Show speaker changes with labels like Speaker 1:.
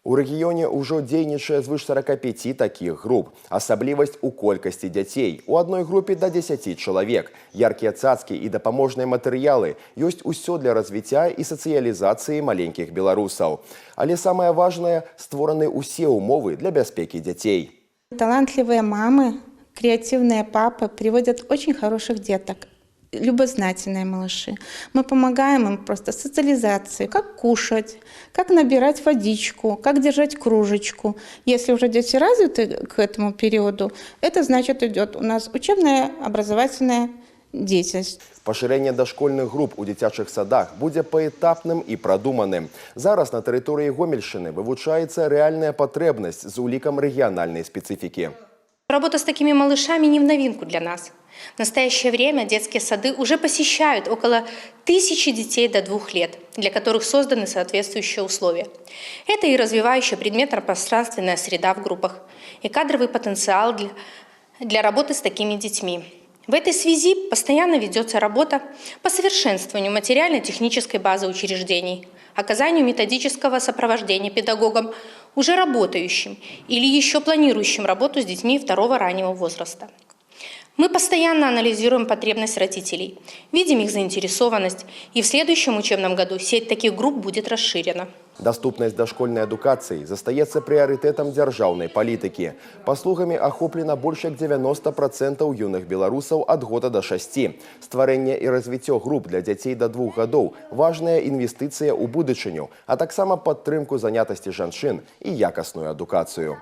Speaker 1: У рэгіёне ўжо дзейнічае звыш 45 такіх груп. Асаблівасць у колькасці дзяцей. У адной групе да 10 чалавек. Яркія цацкі і дапаможныя матэрыялы. Ёсць усё для развіцця і сацыялізацыі маленькіх беларусаў. Але самае важнае – створаны ўсе ўмовы для бяспекі дзяцей.
Speaker 2: Талантливые мамы, креативные папы приводят очень хороших деток. Любознательные малыши. Мы помогаем им просто с социализацией, как кушать, как набирать водичку, как держать кружечку. Если уже дети развиты к этому периоду, это значит идет у нас учебная, образовательная деятельность.
Speaker 1: Пашырэнне дашкольных груп у дзіцячых садах будзе паэтапным і прадуманым. Зараз на тэрыторыі Гомельшчыны вывучаецца рэальная патрэбнасць з улікам рэгіянальнай спецыфікі.
Speaker 3: Работа с такими малышами не в новинку для нас. В настоящее время детские сады уже посещают около 1000 детей до 2 лет, для которых созданы соответствующие условия. Это и развивающая предметно-пространственная среда в группах, и кадровый потенциал для работы с такими детьми. В этой связи постоянно ведется работа по совершенствованию материально-технической базы учреждений, оказанию методического сопровождения педагогам, уже работающим или еще планирующим работу с детьми 2-го раннего возраста. Мы постоянно анализируем потребность родителей, видим их заинтересованность, и в следующем учебном году сеть таких групп будет расширена.
Speaker 1: Даступнасць дашкольнай адукацыі застаецца прыярытэтам дзяржаўнай палітыкі. Паслугамі ахоплена больш як 90% юных беларусаў ад года да 6. Стварэнне і развіццё груп для дзяцей да 2 гадоў – важная інвестыцыя ў будучыню, а таксама падтрымку занятасці жанчын і якасную адукацыю.